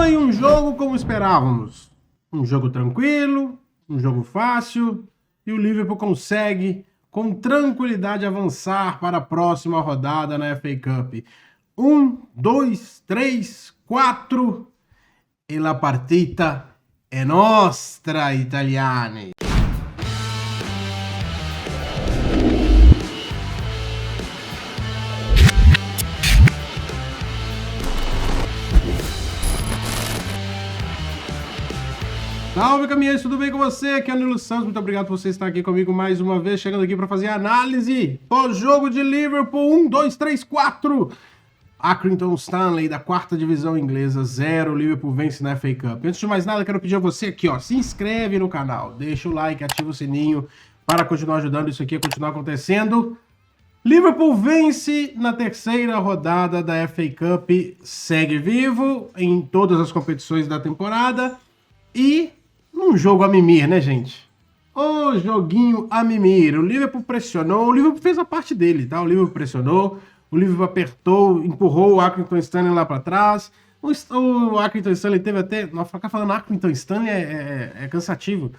Foi um jogo como esperávamos. Um jogo tranquilo, um jogo fácil, e o Liverpool consegue, com tranquilidade, avançar para a próxima rodada na FA Cup. 1, 2, 3, 4, e la partita è nostra, italiani. Salve, caminhantes, tudo bem com você? Aqui é o Nilo Santos, muito obrigado por você estar aqui comigo mais uma vez, chegando aqui para fazer a análise pós-jogo de Liverpool. 1, 2, 3, 4. Accrington Stanley, da 4ª divisão inglesa, 0. Liverpool vence na FA Cup. Antes de mais nada, quero pedir a você aqui, ó, se inscreve no canal, deixa o like, ativa o sininho para continuar ajudando isso aqui a continuar acontecendo. Liverpool vence na 3ª rodada da FA Cup, segue vivo em todas as competições da temporada e num jogo a mimir, né, gente? Ô, joguinho a mimir. O Liverpool pressionou, o Liverpool fez a parte dele, tá? O Liverpool pressionou, o Liverpool apertou, empurrou o Accrington Stanley lá pra trás. O Accrington Stanley teve até... Não, ficar falando Accrington Stanley é cansativo.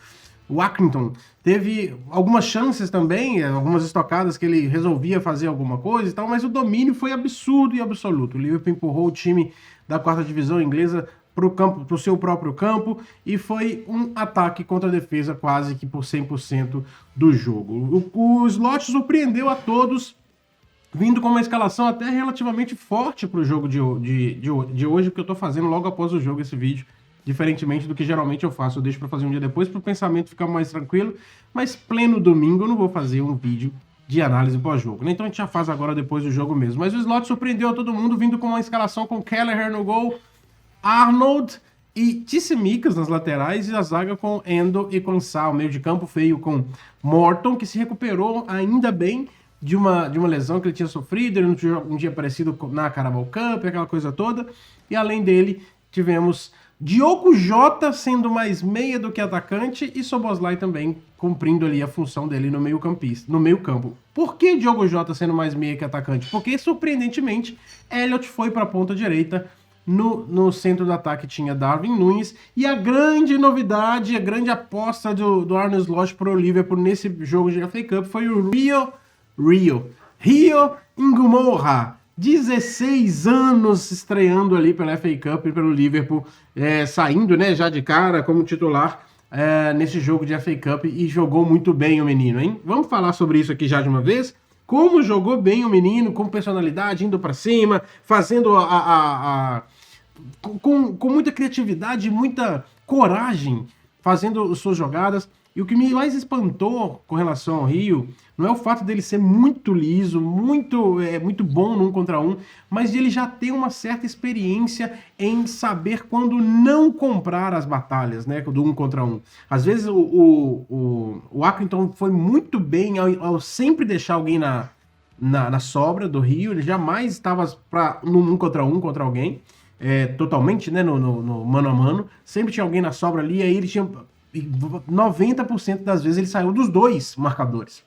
O Accrington teve algumas chances também, algumas estocadas que ele resolvia fazer alguma coisa e tal, mas o domínio foi absurdo e absoluto. O Liverpool empurrou o time da 4ª divisão inglesa para o seu próprio campo, e foi um ataque contra a defesa quase que por 100% do jogo. O Slot surpreendeu a todos, vindo com uma escalação até relativamente forte para o jogo de hoje, porque eu estou fazendo logo após o jogo esse vídeo, diferentemente do que geralmente eu faço. Eu deixo para fazer um dia depois para o pensamento ficar mais tranquilo, mas pleno domingo eu não vou fazer um vídeo de análise pós-jogo, né? Então a gente já faz agora depois do jogo mesmo. Mas o Slot surpreendeu a todo mundo, vindo com uma escalação com Kelleher no gol, Arnold e Tsimikas nas laterais, e a zaga com Endo e com Sá. O meio de campo feio com Morton, que se recuperou ainda bem de uma lesão que ele tinha sofrido. Ele não tinha um dia parecido na Carabao Cup, aquela coisa toda. E além dele, tivemos Diogo Jota sendo mais meia do que atacante, e Szoboszlai também cumprindo ali a função dele no meio campo. Por que Diogo Jota sendo mais meia que atacante? Porque, surpreendentemente, Elliott foi para a ponta direita. No centro do ataque tinha Darwin Núñez, e a grande novidade, a grande aposta do Arne Slot para o Liverpool nesse jogo de FA Cup foi o Rio Ngumorha, 16 anos estreando ali pela FA Cup e pelo Liverpool, saindo, né, já de cara como titular nesse jogo de FA Cup, e jogou muito bem o menino, hein? Vamos falar sobre isso aqui já de uma vez? Como jogou bem o menino, com personalidade, indo para cima, fazendo com muita criatividade, muita coragem, fazendo as suas jogadas. E o que me mais espantou com relação ao Rio não é o fato dele ser muito liso, muito bom no 1 contra 1, mas de ele já ter uma certa experiência em saber quando não comprar as batalhas, né, do 1 contra 1. Às vezes o Accrington foi muito bem ao sempre deixar alguém na sobra do Rio. Ele jamais estava no 1 contra alguém, totalmente, né, no mano a mano. Sempre tinha alguém na sobra ali, aí ele tinha... 90% das vezes ele saiu dos dois marcadores.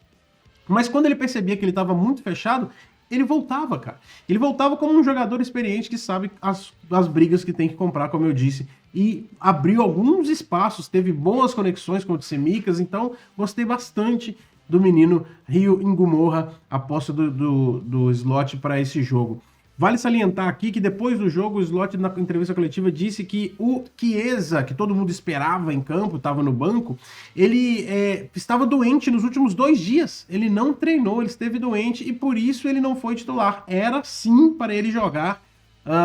Mas quando ele percebia que ele estava muito fechado, ele voltava, cara. Ele voltava como um jogador experiente que sabe as brigas que tem que comprar, como eu disse. E abriu alguns espaços, teve boas conexões com o Tsimikas, então gostei bastante do menino Rio Ngumorha, aposta do Slot para esse jogo. Vale salientar aqui que depois do jogo o Slot, na entrevista coletiva, disse que o Chiesa, que todo mundo esperava em campo, estava no banco, ele estava doente nos últimos 2 dias. Ele não treinou, ele esteve doente e por isso ele não foi titular. Era sim para ele jogar,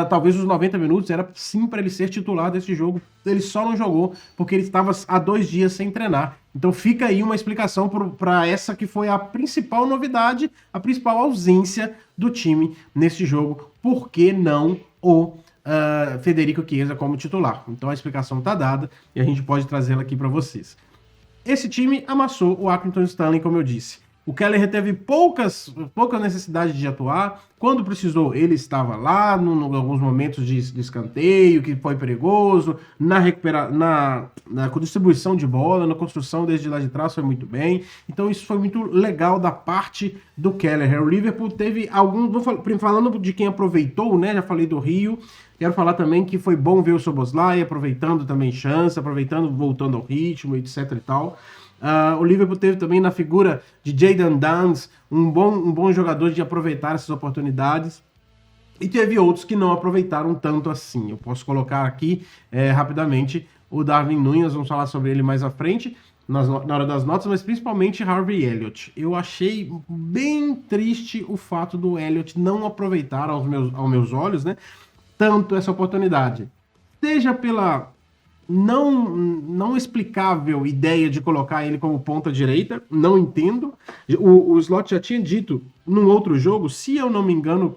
talvez os 90 minutos, era sim para ele ser titular desse jogo. Ele só não jogou porque ele estava há 2 dias sem treinar. Então fica aí uma explicação para essa que foi a principal novidade, a principal ausência do time nesse jogo. Por que não o Federico Chiesa como titular? Então a explicação está dada e a gente pode trazê-la aqui para vocês. Esse time amassou o Accrington Stanley, como eu disse. O Kelleher teve pouca necessidade de atuar. Quando precisou, ele estava lá, em alguns momentos de escanteio, que foi perigoso, na distribuição de bola, na construção desde lá de trás foi muito bem. Então isso foi muito legal da parte do Kelleher. O Liverpool teve falando de quem aproveitou, né? Já falei do Rio, Quero falar também que foi bom ver o Szoboszlai aproveitando também chance, aproveitando, voltando ao ritmo, etc e tal. O Liverpool teve também na figura de Jadon Downs um bom jogador de aproveitar essas oportunidades. E teve outros que não aproveitaram tanto assim. Eu posso colocar aqui rapidamente o Darwin Núñez, vamos falar sobre ele mais à frente, na hora das notas, mas principalmente Harvey Elliott. Eu achei bem triste o fato do Elliott não aproveitar, aos meus olhos, né, tanto essa oportunidade. Seja pela não explicável ideia de colocar ele como ponta direita, não entendo. O Slot já tinha dito num outro jogo, se eu não me engano,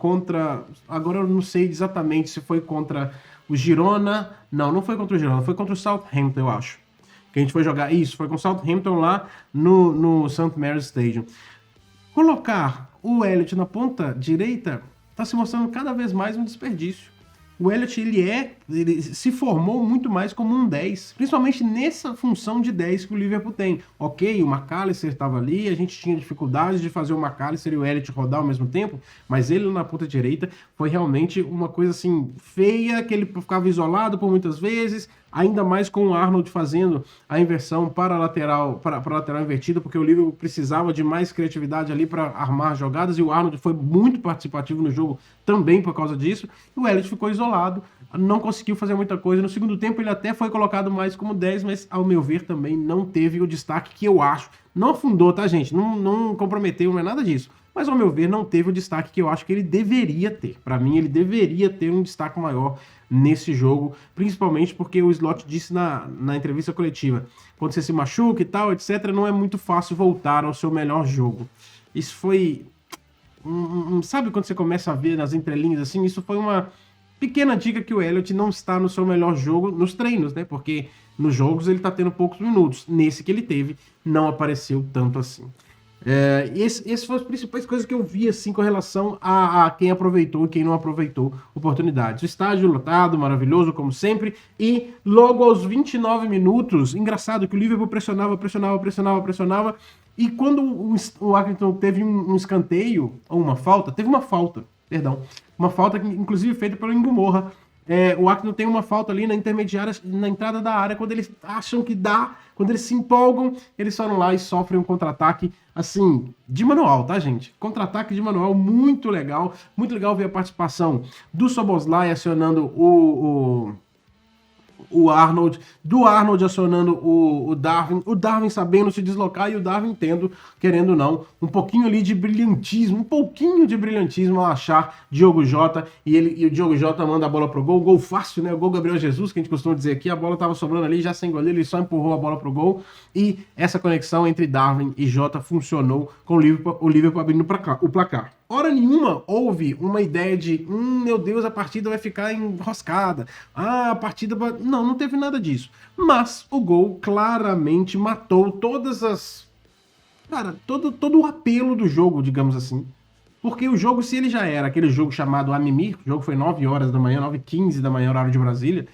agora eu não sei exatamente se foi contra o Girona. Não foi contra o Girona, foi contra o Southampton, eu acho. Que a gente foi jogar. Isso, foi com o Southampton lá no St. Mary's Stadium. Colocar o Elliott na ponta direita está se mostrando cada vez mais um desperdício. O Elliott, ele se formou muito mais como um 10, principalmente nessa função de 10 que o Liverpool tem. Ok, o McAllister estava ali, a gente tinha dificuldade de fazer o McAllister e o Elliott rodar ao mesmo tempo, mas ele na ponta direita foi realmente uma coisa assim feia, que ele ficava isolado por muitas vezes, ainda mais com o Arnold fazendo a inversão para a lateral invertida, porque o Liverpool precisava de mais criatividade ali para armar jogadas, e o Arnold foi muito participativo no jogo também por causa disso, e o Elliott ficou isolado, não conseguiu fazer muita coisa. No segundo tempo ele até foi colocado mais como 10, mas ao meu ver também não teve o destaque que eu acho. Não afundou, tá, gente? Não comprometeu, não é nada disso. Mas ao meu ver não teve o destaque que eu acho que ele deveria ter. Para mim ele deveria ter um destaque maior nesse jogo, principalmente porque o Slot disse na entrevista coletiva, quando você se machuca e tal, etc, não é muito fácil voltar ao seu melhor jogo. Isso foi... sabe quando você começa a ver nas entrelinhas assim? Isso foi uma pequena dica que o Elliott não está no seu melhor jogo nos treinos, né? Porque nos jogos ele está tendo poucos minutos. Nesse que ele teve, não apareceu tanto assim. Essas foram as principais coisas que eu vi assim com relação a quem aproveitou e quem não aproveitou oportunidades. O estádio lotado, maravilhoso como sempre, e logo aos 29 minutos, engraçado que o Liverpool pressionava, e quando o Accrington teve um escanteio, ou uma falta, uma falta que inclusive feita pelo Ngumorra. O Accrington tem uma falta ali na intermediária, na entrada da área, quando eles acham que dá, quando eles se empolgam, eles foram lá e sofrem um contra-ataque, assim, de manual, tá, gente? Contra-ataque de manual, muito legal ver a participação do Szoboszlai acionando o Arnold, do Arnold acionando o Darwin sabendo se deslocar e o Darwin tendo, querendo ou não, um pouquinho de brilhantismo ao achar Diogo Jota, e o Diogo Jota manda a bola pro gol fácil, né? O gol Gabriel Jesus, que a gente costuma dizer aqui, a bola tava sobrando ali, já sem goleiro, ele só empurrou a bola pro gol, e essa conexão entre Darwin e Jota funcionou com o Liverpool abrindo o placar. Hora nenhuma houve uma ideia de meu Deus, a partida vai ficar enroscada. A partida... Não teve nada disso. Mas o gol claramente matou todas as... Cara, todo o apelo do jogo, digamos assim. Porque o jogo, se ele já era aquele jogo chamado Amimi, o jogo foi 9 horas da manhã, 9h15 da manhã, horário de Brasília.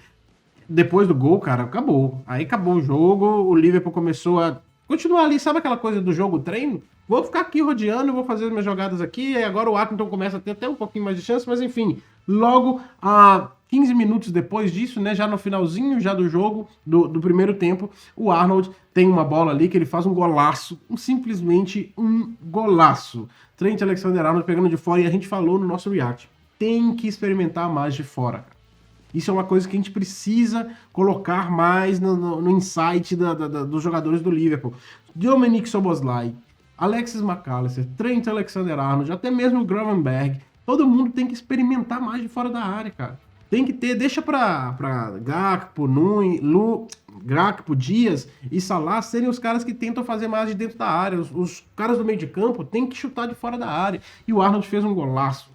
Depois do gol, cara, acabou. Aí acabou o jogo, o Liverpool começou a continuar ali, sabe aquela coisa do jogo treino? Vou ficar aqui rodeando, vou fazer as minhas jogadas aqui, e agora o Accrington começa a ter até um pouquinho mais de chance, mas enfim, logo a 15 minutos depois disso, né, já no finalzinho já do jogo, do primeiro tempo, o Arnold tem uma bola ali que ele faz um golaço, simplesmente um golaço. Trent Alexander-Arnold pegando de fora, e a gente falou no nosso react, tem que experimentar mais de fora, cara. Isso é uma coisa que a gente precisa colocar mais no insight dos jogadores do Liverpool. Dominic Szoboszlai, Alexis McAllister, Trent Alexander-Arnold, até mesmo o Gravenberch, todo mundo tem que experimentar mais de fora da área, cara. Tem que ter, deixa pra Gakpo, Gakpo, Dias e Salah serem os caras que tentam fazer mais de dentro da área. Os caras do meio de campo tem que chutar de fora da área. E o Arnold fez um golaço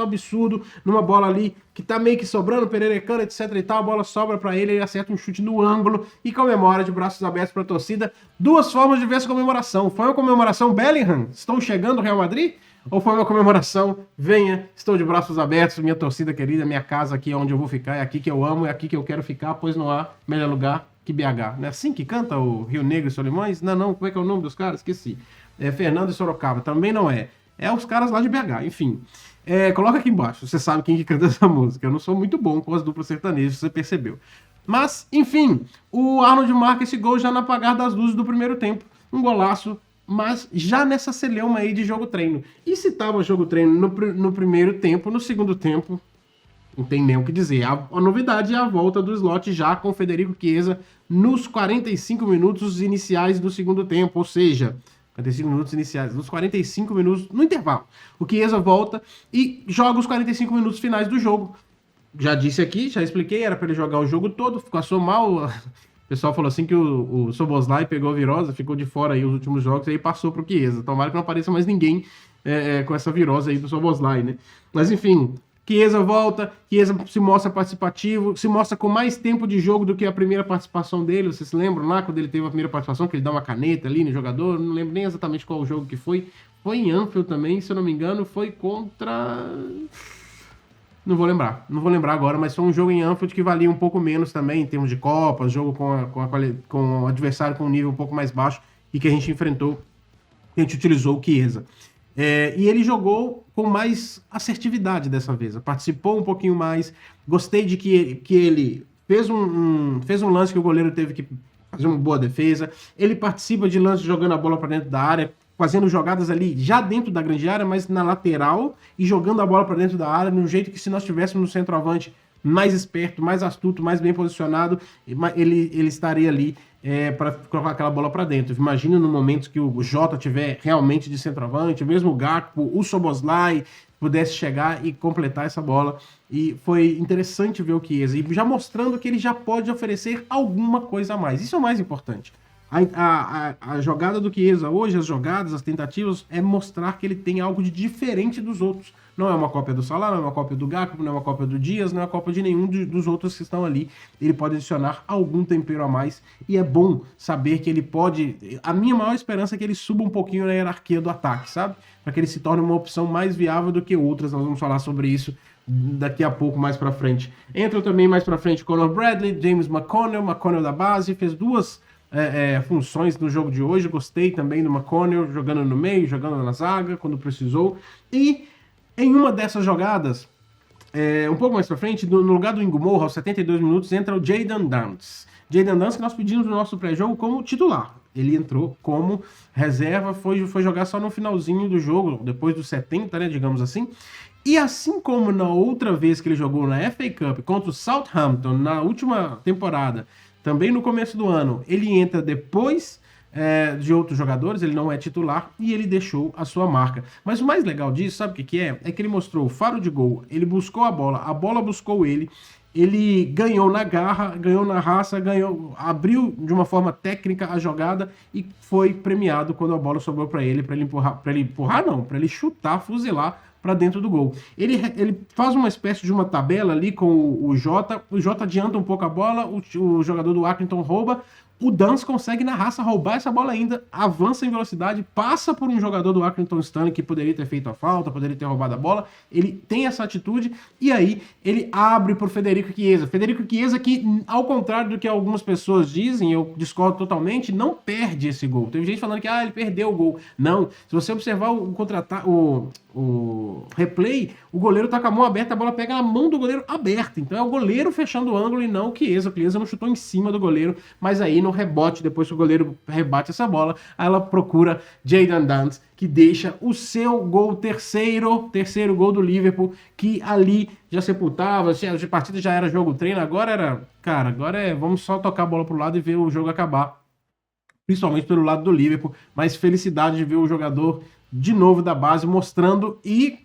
absurdo, numa bola ali que tá meio que sobrando, pererecando, etc e tal, a bola sobra pra ele acerta um chute no ângulo e comemora de braços abertos pra torcida. Duas formas de ver essa comemoração. Foi uma comemoração Bellingham, estão chegando Real Madrid? Ou foi uma comemoração, venha, estou de braços abertos, minha torcida querida, minha casa aqui é onde eu vou ficar, é aqui que eu amo, é aqui que eu quero ficar, pois não há melhor lugar que BH. Não é assim que canta o Rio Negro e Solimões? Não, como é que é o nome dos caras? Esqueci. Fernando e Sorocaba, também não é. É os caras lá de BH, enfim. Coloca aqui embaixo, você sabe quem que canta essa música. Eu não sou muito bom com as duplas sertanejas, você percebeu. Mas, enfim, o Arnold marca esse gol já no apagar das luzes do primeiro tempo. Um golaço, mas já nessa celeuma aí de jogo-treino. E se tava jogo-treino no primeiro tempo, no segundo tempo, não tem nem o que dizer. A novidade é a volta do slot já com o Federico Chiesa nos 45 minutos iniciais do segundo tempo, ou seja, 45 minutos iniciais, nos 45 minutos no intervalo. O Chiesa volta e joga os 45 minutos finais do jogo. Já disse aqui, já expliquei, era para ele jogar o jogo todo, passou mal. O pessoal falou assim que o Szoboszlai pegou a virose, ficou de fora aí os últimos jogos, aí passou pro Chiesa. Tomara que não apareça mais ninguém com essa virose aí do Szoboszlai, né? Mas enfim, Chiesa volta, Chiesa se mostra participativo, se mostra com mais tempo de jogo do que a primeira participação dele. Vocês se lembram lá, quando ele teve a primeira participação, que ele dá uma caneta ali no jogador? Não lembro nem exatamente qual o jogo que foi. Foi em Anfield também, se eu não me engano, foi contra... Não vou lembrar agora, mas foi um jogo em Anfield que valia um pouco menos também, em termos de Copas, jogo com o adversário com um nível um pouco mais baixo e que a gente enfrentou, a gente utilizou o Chiesa. E ele jogou com mais assertividade dessa vez, participou um pouquinho mais, gostei de que ele fez um lance que o goleiro teve que fazer uma boa defesa, ele participa de lances jogando a bola para dentro da área, fazendo jogadas ali já dentro da grande área, mas na lateral e jogando a bola para dentro da área, no jeito que se nós tivéssemos um centroavante mais esperto, mais astuto, mais bem posicionado, ele estaria ali para colocar aquela bola para dentro. Imagina no momento que o Jota tiver realmente de centroavante, mesmo o Gakpo, o Szoboszlai pudesse chegar e completar essa bola. E foi interessante ver o Chiesa, e já mostrando que ele já pode oferecer alguma coisa a mais. Isso é o mais importante. A jogada do Chiesa hoje, as jogadas, as tentativas, é mostrar que ele tem algo de diferente dos outros. Não é uma cópia do Salah, não é uma cópia do Gakpo, não é uma cópia do Dias, não é uma cópia de nenhum dos outros que estão ali. Ele pode adicionar algum tempero a mais e é bom saber que ele pode... A minha maior esperança é que ele suba um pouquinho na hierarquia do ataque, sabe? Para que ele se torne uma opção mais viável do que outras. Nós vamos falar sobre isso daqui a pouco, mais para frente. Entra também mais para frente Conor Bradley, James McConnell da base, fez duas... funções no jogo de hoje. Gostei também do McConnell jogando no meio, jogando na zaga quando precisou. E em uma dessas jogadas, um pouco mais pra frente, no lugar do Ingo Moura, aos 72 minutos, entra o Jayden Danns. Jayden Danns, que nós pedimos no nosso pré-jogo como titular. Ele entrou como reserva, foi jogar só no finalzinho do jogo, depois dos 70, né, digamos assim. E assim como na outra vez que ele jogou na FA Cup contra o Southampton, na última temporada, também no começo do ano, ele entra depois de outros jogadores, ele não é titular e ele deixou a sua marca. Mas o mais legal disso, sabe o que é? É que ele mostrou o faro de gol, ele buscou a bola buscou ele ganhou na garra, ganhou na raça, abriu de uma forma técnica a jogada e foi premiado quando a bola sobrou para ele chutar, fuzilar para dentro do gol. Ele faz uma espécie de uma tabela ali com o Jota adianta um pouco a bola, o jogador do Accrington rouba, o Danns consegue na raça roubar essa bola ainda, avança em velocidade, passa por um jogador do Accrington Stanley que poderia ter feito a falta, poderia ter roubado a bola, ele tem essa atitude e aí ele abre por Federico Chiesa. Federico Chiesa que, ao contrário do que algumas pessoas dizem, eu discordo totalmente, não perde esse gol. Teve gente falando que ele perdeu o gol. Não, se você observar o replay, o goleiro tá com a mão aberta, a bola pega na mão do goleiro aberta. Então é o goleiro fechando o ângulo e não o Chiesa. O Chiesa não chutou em cima do goleiro, mas aí no rebote, depois que o goleiro rebate essa bola, aí ela procura Jayden Danns, que deixa o seu gol, terceiro gol do Liverpool, que ali já sepultava, a partida já era jogo treino, agora vamos só tocar a bola pro lado e ver o jogo acabar. Principalmente pelo lado do Liverpool, mas felicidade de ver o jogador de novo da base mostrando e,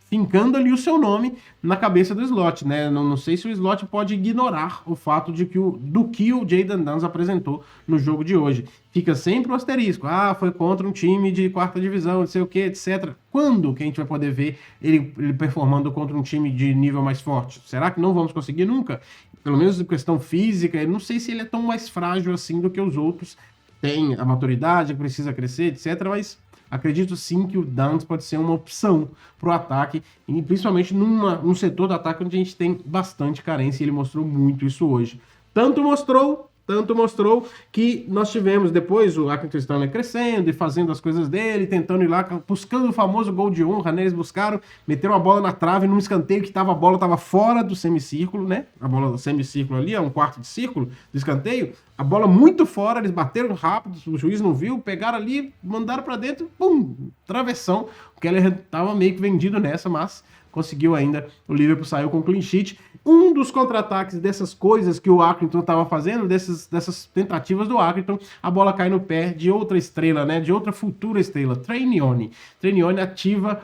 fincando ali o seu nome na cabeça do Slot, né? Não sei se o Slot pode ignorar o fato do que o Jayden Danns apresentou no jogo de hoje. Fica sempre o asterisco. Foi contra um time de quarta divisão, não sei o que, etc. Quando que a gente vai poder ver ele performando contra um time de nível mais forte? Será que não vamos conseguir nunca? Pelo menos em questão física, eu não sei se ele é tão mais frágil assim do que os outros. Tem a maturidade, precisa crescer, etc. Mas acredito sim que o Danns pode ser uma opção para o ataque, e principalmente num setor do ataque onde a gente tem bastante carência, e ele mostrou muito isso hoje. Tanto mostrou Tanto mostrou que nós tivemos depois o Accrington Stanley crescendo e fazendo as coisas dele, tentando ir lá, buscando o famoso gol de honra, né? Eles buscaram, meteram a bola na trave num escanteio que a bola estava fora do semicírculo, né? A bola do semicírculo ali, é um quarto de círculo do escanteio, a bola muito fora, eles bateram rápido, o juiz não viu, pegaram ali, mandaram para dentro, pum, travessão. O Keller estava meio que vendido nessa, mas conseguiu ainda, o Liverpool saiu com clean sheet. Um dos contra-ataques dessas coisas que o Accrington estava fazendo, dessas tentativas do Accrington, a bola cai no pé de outra estrela, né? De outra futura estrela, Trainione. Trainione ativa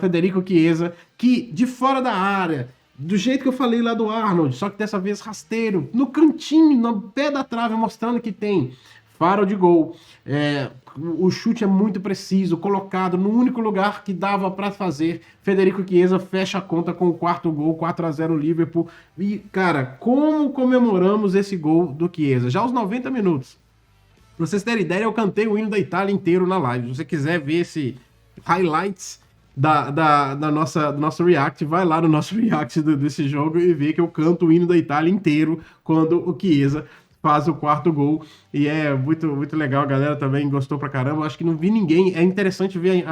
Federico Chiesa, que de fora da área, do jeito que eu falei lá do Arnold, só que dessa vez rasteiro, no cantinho, no pé da trave, mostrando que tem faro de gol. O chute é muito preciso, colocado no único lugar que dava para fazer. Federico Chiesa fecha a conta com o quarto gol, 4-0 Liverpool. E, cara, como comemoramos esse gol do Chiesa? Já aos 90 minutos. Pra vocês terem ideia, eu cantei o hino da Itália inteiro na live. Se você quiser ver esse highlights do nosso react, vai lá no nosso react desse jogo e vê que eu canto o hino da Itália inteiro quando o Chiesa faz o quarto gol, e é muito, muito legal, a galera também gostou pra caramba. Acho que não vi ninguém, é interessante ver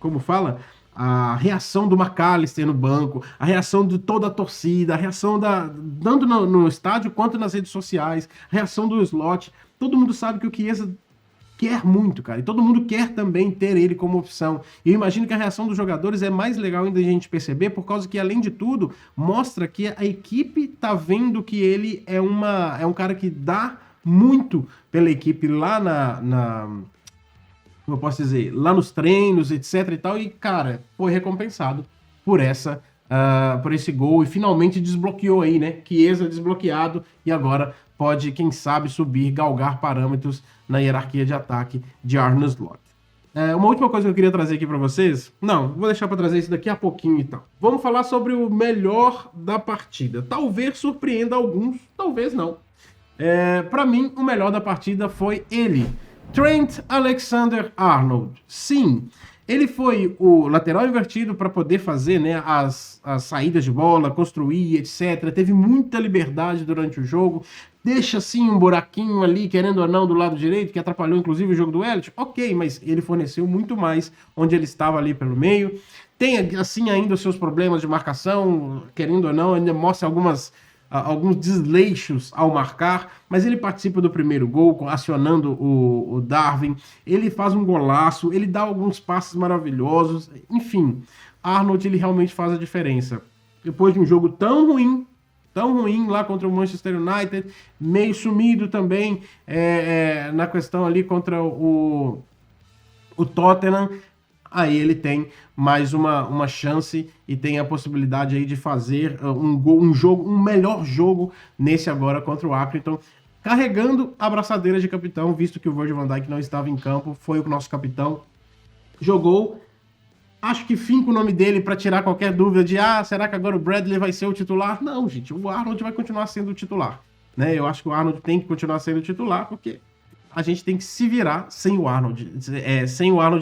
como fala? A reação do McAllister no banco, a reação de toda a torcida, a reação tanto no estádio quanto nas redes sociais, a reação do Slot. Todo mundo sabe que o Chiesa quer muito, cara, e todo mundo quer também ter ele como opção. E eu imagino que a reação dos jogadores é mais legal ainda a gente perceber, por causa que, além de tudo, mostra que a equipe tá vendo que ele é um cara que dá muito pela equipe lá como eu posso dizer, lá nos treinos, etc e tal, e, cara, foi recompensado por por esse gol, e finalmente desbloqueou aí, né? Chiesa desbloqueado, e agora pode, quem sabe, subir, galgar parâmetros na hierarquia de ataque de Arne Slot. Uma última coisa que eu queria trazer aqui para vocês, vou deixar para trazer isso daqui a pouquinho então. Vamos falar sobre o melhor da partida. Talvez surpreenda alguns, talvez não. Para mim, o melhor da partida foi ele, Trent Alexander-Arnold. Sim, ele foi o lateral invertido para poder fazer, né, as saídas de bola, construir, etc. Teve muita liberdade durante o jogo. Deixa, sim, um buraquinho ali, querendo ou não, do lado direito, que atrapalhou, inclusive, o jogo do Elliott. Ok, mas ele forneceu muito mais onde ele estava ali pelo meio. Tem, assim, ainda os seus problemas de marcação, querendo ou não, ainda mostra alguns desleixos ao marcar, mas ele participa do primeiro gol, acionando o Darwin, ele faz um golaço, ele dá alguns passes maravilhosos, enfim, Arnold, ele realmente faz a diferença. Depois de um jogo tão ruim lá contra o Manchester United, meio sumido também na questão ali contra o Tottenham, aí ele tem mais uma chance e tem a possibilidade aí de fazer um melhor jogo nesse agora contra o Accrington, carregando a braçadeira de capitão, visto que o Virgil van Dijk não estava em campo, foi o nosso capitão, jogou, acho que finca o nome dele para tirar qualquer dúvida de, será que agora o Bradley vai ser o titular? Não, gente, o Arnold vai continuar sendo o titular, né? Eu acho que o Arnold tem que continuar sendo o titular, porque a gente tem que se virar sem o Arnold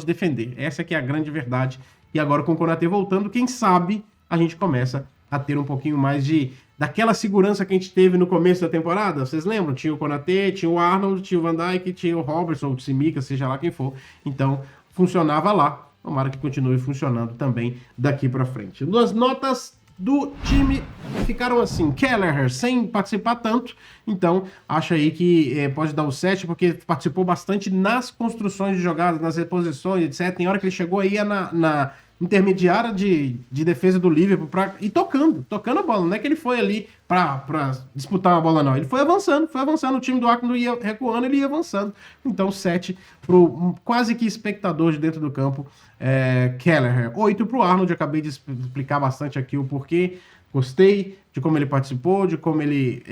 defender. Essa que é a grande verdade. E agora com o Konaté voltando, quem sabe a gente começa a ter um pouquinho mais daquela segurança que a gente teve no começo da temporada. Vocês lembram? Tinha o Konaté, tinha o Arnold, tinha o Van Dijk, tinha o Robertson, o Tsimikas, seja lá quem for. Então, funcionava lá. Tomara que continue funcionando também daqui para frente. As notas do time ficaram assim, Kelleher sem participar tanto, então acho aí que pode dar o 7, porque participou bastante nas construções de jogadas, nas reposições, etc. Tem hora que ele chegou aí na intermediária de defesa do Liverpool e tocando a bola, não é que ele foi ali para disputar uma bola não, ele foi avançando, o time do Accrington ia recuando, ele ia avançando, então 7 pro quase que espectador de dentro do campo, Kelleher. 8 pro Arnold, acabei de explicar bastante aqui o porquê, gostei de como ele participou, de como ele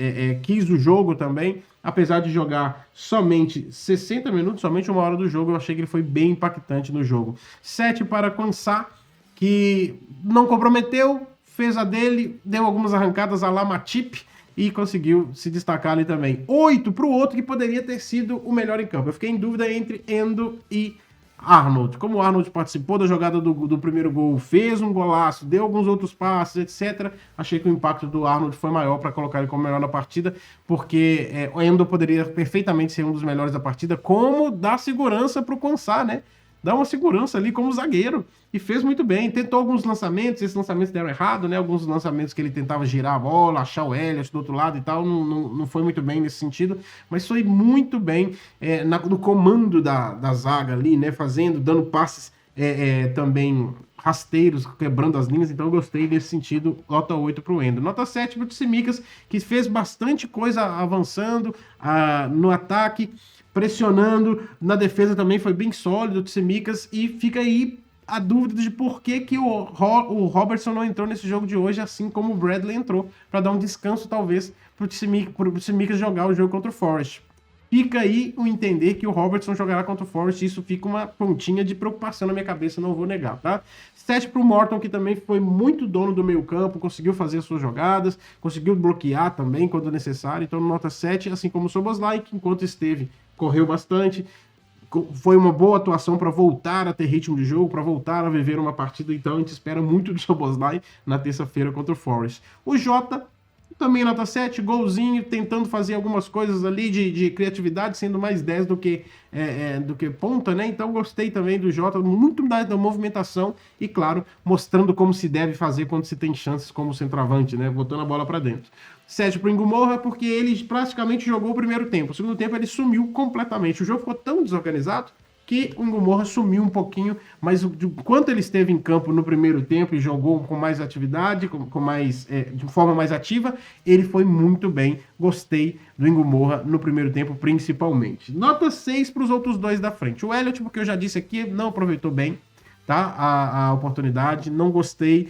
quis o jogo também, apesar de jogar somente 60 minutos, somente uma hora do jogo, eu achei que ele foi bem impactante no jogo. 7 para Quansah, que não comprometeu, fez a dele, deu algumas arrancadas à la Matip e conseguiu se destacar ali também. 8 para o outro que poderia ter sido o melhor em campo. Eu fiquei em dúvida entre Endo e Arnold. Como o Arnold participou da jogada do primeiro gol, fez um golaço, deu alguns outros passes, etc. Achei que o impacto do Arnold foi maior para colocar ele como melhor na partida, porque o Endo poderia perfeitamente ser um dos melhores da partida, como dar segurança para o Quansah, né? Dá uma segurança ali como zagueiro. E fez muito bem. Tentou alguns lançamentos, esses lançamentos deram errado, né? Alguns lançamentos que ele tentava girar a bola, achar o Elliott do outro lado e tal, não foi muito bem nesse sentido, mas foi muito bem no comando da zaga ali, né? Dando passes também rasteiros, quebrando as linhas, então eu gostei desse sentido. Nota 8 para o Endo. Nota 7 para o Tsimikas, que fez bastante coisa avançando no ataque, pressionando, na defesa também foi bem sólido o Tsimikas, e fica aí a dúvida de por que o Robertson não entrou nesse jogo de hoje, assim como o Bradley entrou, para dar um descanso talvez para o Tsimikas jogar o jogo contra o Forest. Fica aí o entender que o Robertson jogará contra o Forest, isso fica uma pontinha de preocupação na minha cabeça, não vou negar, tá? 7 para o Morton, que também foi muito dono do meio campo, conseguiu fazer as suas jogadas, conseguiu bloquear também quando necessário, então nota 7, assim como o Szoboszlai, que enquanto esteve, correu bastante, foi uma boa atuação para voltar a ter ritmo de jogo, para voltar a viver uma partida, então a gente espera muito do Szoboszlai na terça-feira contra o Forest. O Jota, também nota 7, golzinho, tentando fazer algumas coisas ali de criatividade, sendo mais 10 do que ponta, né? Então gostei também do Jota, muito da movimentação e, claro, mostrando como se deve fazer quando se tem chances como centroavante, né? Botando a bola para dentro. 7 para o Ngumorha, porque ele praticamente jogou o primeiro tempo. O segundo tempo ele sumiu completamente. O jogo ficou tão desorganizado que o Ngumorha sumiu um pouquinho, mas quanto ele esteve em campo no primeiro tempo e jogou com mais atividade, de forma mais ativa, ele foi muito bem. Gostei do Ngumorha no primeiro tempo, principalmente. Nota 6 para os outros dois da frente. O Elliott, porque eu já disse aqui, não aproveitou bem, tá? A oportunidade, não gostei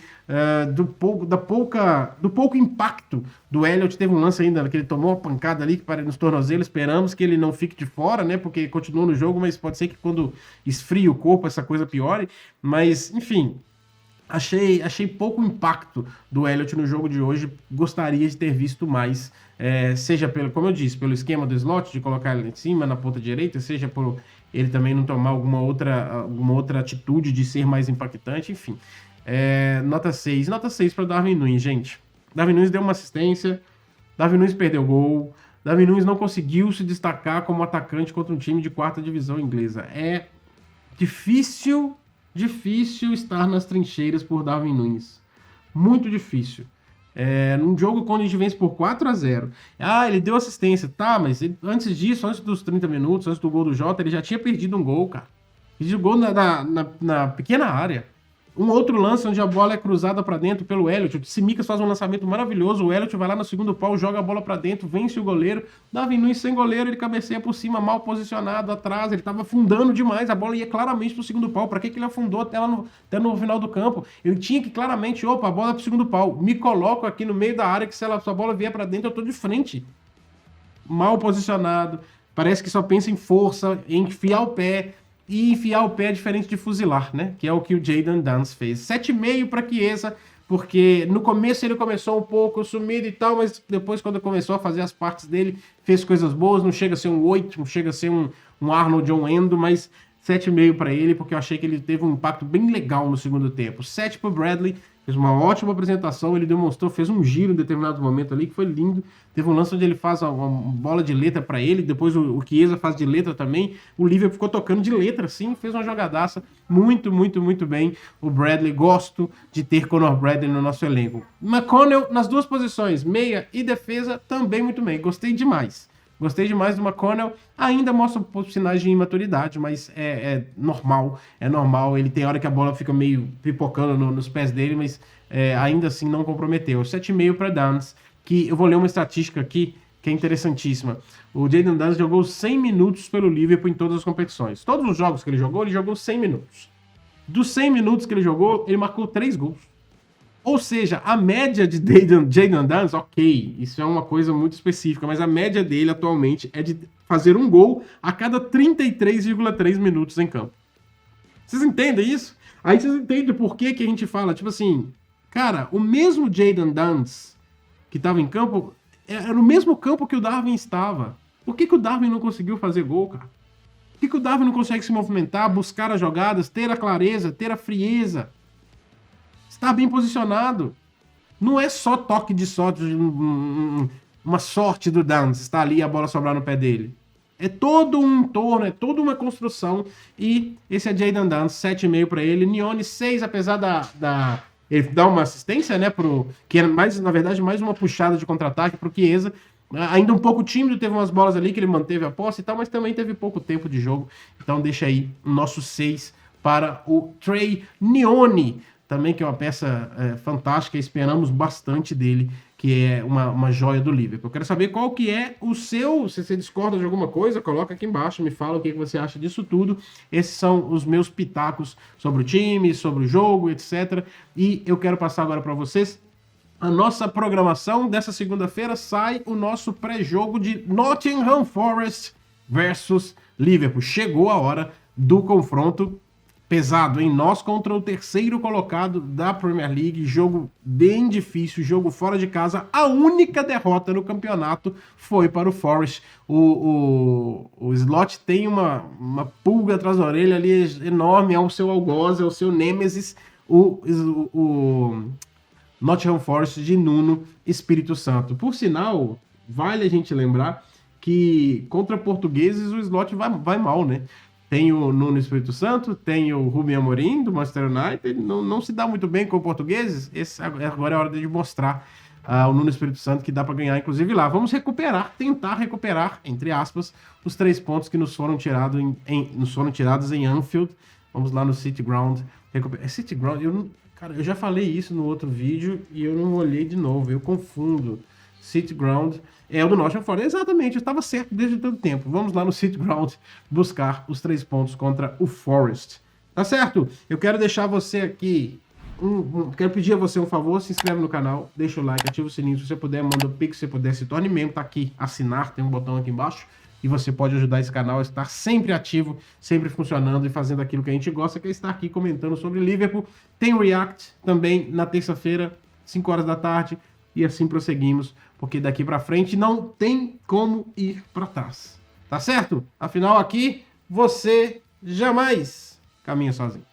do pouco impacto do Elliott. Teve um lance ainda que ele tomou uma pancada ali nos tornozelos, esperamos que ele não fique de fora, né, porque continua no jogo, mas pode ser que quando esfria o corpo essa coisa piore, mas enfim, achei pouco impacto do Elliott no jogo de hoje, gostaria de ter visto mais, seja como eu disse, pelo esquema do slot, de colocar ele em cima, na ponta direita, seja por ele também não tomar alguma outra atitude de ser mais impactante, enfim. Nota 6. Nota 6 para Darwin Núñez, gente. Darwin Núñez deu uma assistência, Darwin Núñez perdeu gol, Darwin Núñez não conseguiu se destacar como atacante contra um time de 4ª divisão inglesa. É difícil estar nas trincheiras por Darwin Núñez. Muito difícil. Num jogo quando a gente vence por 4-0. Ele deu assistência, tá, mas antes disso, antes dos 30 minutos, antes do gol do Jota, ele já tinha perdido um gol, cara. Perdido um gol na pequena área. Um outro lance onde a bola é cruzada para dentro pelo Elliott. O Tsimikas faz um lançamento maravilhoso. O Elliott vai lá no segundo pau, joga a bola para dentro, vence o goleiro. Darwin Núñez sem goleiro, ele cabeceia por cima, mal posicionado atrás. Ele estava afundando demais. A bola ia claramente pro segundo pau. Para que ele afundou até no final do campo? Ele tinha que claramente, a bola é pro segundo pau. Me coloco aqui no meio da área que se a bola vier para dentro, eu tô de frente. Mal posicionado. Parece que só pensa em força, em enfiar o pé. E enfiar o pé é diferente de fuzilar, né? Que é o que o Jayden Danns fez. 7,5 para Chiesa, porque no começo ele começou um pouco sumido e tal, mas depois quando começou a fazer as partes dele, fez coisas boas. Não chega a ser um 8, não chega a ser um Arnold ou um Endo, mas 7,5 para ele, porque eu achei que ele teve um impacto bem legal no segundo tempo. 7 para o Bradley, fez uma ótima apresentação, ele demonstrou, fez um giro em determinado momento ali, que foi lindo. Teve um lance onde ele faz uma bola de letra para ele, depois o Chiesa faz de letra também. O Liverpool ficou tocando de letra, sim, fez uma jogadaça. Muito, muito, muito bem. O Bradley, gosto de ter Conor Bradley no nosso elenco. McConnell, nas duas posições, meia e defesa, também muito bem. Gostei demais. Gostei demais do McConnell. Ainda mostra sinais de imaturidade, mas é normal. É normal. Ele tem hora que a bola fica meio pipocando nos pés dele, mas ainda assim não comprometeu. 7,5 para Danns, que eu vou ler uma estatística aqui que é interessantíssima. O Jayden Danns jogou 100 minutos pelo Liverpool em todas as competições. Todos os jogos que ele jogou 100 minutos. Dos 100 minutos que ele jogou, ele marcou 3 gols. Ou seja, a média de Jayden Danns, ok, isso é uma coisa muito específica, mas a média dele atualmente é de fazer um gol a cada 33,3 minutos em campo. Vocês entendem isso? Aí vocês entendem por que a gente fala, tipo assim, cara, o mesmo Jayden Danns que estava em campo, era no mesmo campo que o Darwin estava. Por que o Darwin não conseguiu fazer gol, cara? Por que o Darwin não consegue se movimentar, buscar as jogadas, ter a clareza, ter a frieza? Estar bem posicionado. Não é só toque de sorte, uma sorte do Downs, está ali e a bola sobrar no pé dele. É todo um entorno, é toda uma construção. E esse é Jayden Downs, 7,5 para ele. Nione, 6, apesar ele dá uma assistência, né, que é mais, na verdade, mais uma puxada de contra-ataque pro Chiesa. Ainda um pouco tímido, teve umas bolas ali que ele manteve a posse e tal, mas também teve pouco tempo de jogo. Então deixa aí o nosso 6 para o Trey Nione, também que é uma peça fantástica, esperamos bastante dele, que é uma joia do Liverpool. Eu quero saber qual que é o seu, se você discorda de alguma coisa, coloca aqui embaixo, me fala o que você acha disso tudo. Esses são os meus pitacos sobre o time, sobre o jogo, etc. E eu quero passar agora para vocês a nossa programação. Dessa segunda-feira sai o nosso pré-jogo de Nottingham Forest versus Liverpool. Chegou a hora do confronto pesado, hein? Nós contra o terceiro colocado da Premier League, jogo bem difícil, jogo fora de casa. A única derrota no campeonato foi para o Forest. O Slot tem uma pulga atrás da orelha ali enorme, é o seu algoz, é o seu nêmesis, o Nottingham Forest de Nuno Espírito Santo. Por sinal, vale a gente lembrar que contra portugueses o Slot vai mal, né? Tem o Nuno Espírito Santo, tem o Rubem Amorim, do Manchester United, não se dá muito bem com portugueses. Agora é hora de mostrar o Nuno Espírito Santo que dá para ganhar, inclusive lá. Vamos tentar recuperar, entre aspas, os 3 pontos que nos foram tirados em Anfield. Vamos lá no City Ground. City Ground, eu já falei isso no outro vídeo e eu não olhei de novo, eu confundo. City Ground é o do Nottingham Forest. Exatamente, eu estava certo desde todo tempo. Vamos lá no City Ground buscar os 3 pontos contra o Forest. Tá certo? Eu quero deixar você aqui. Quero pedir a você um favor: se inscreve no canal, deixa o like, ativa o sininho. Se você puder, manda o pix, se você puder, se torne membro. Tá aqui, assinar, tem um botão aqui embaixo. E você pode ajudar esse canal a estar sempre ativo, sempre funcionando e fazendo aquilo que a gente gosta, que é estar aqui comentando sobre Liverpool. Tem React também na terça-feira, 5 horas da tarde. E assim prosseguimos, porque daqui para frente não tem como ir para trás. Tá certo? Afinal, aqui você jamais caminha sozinho.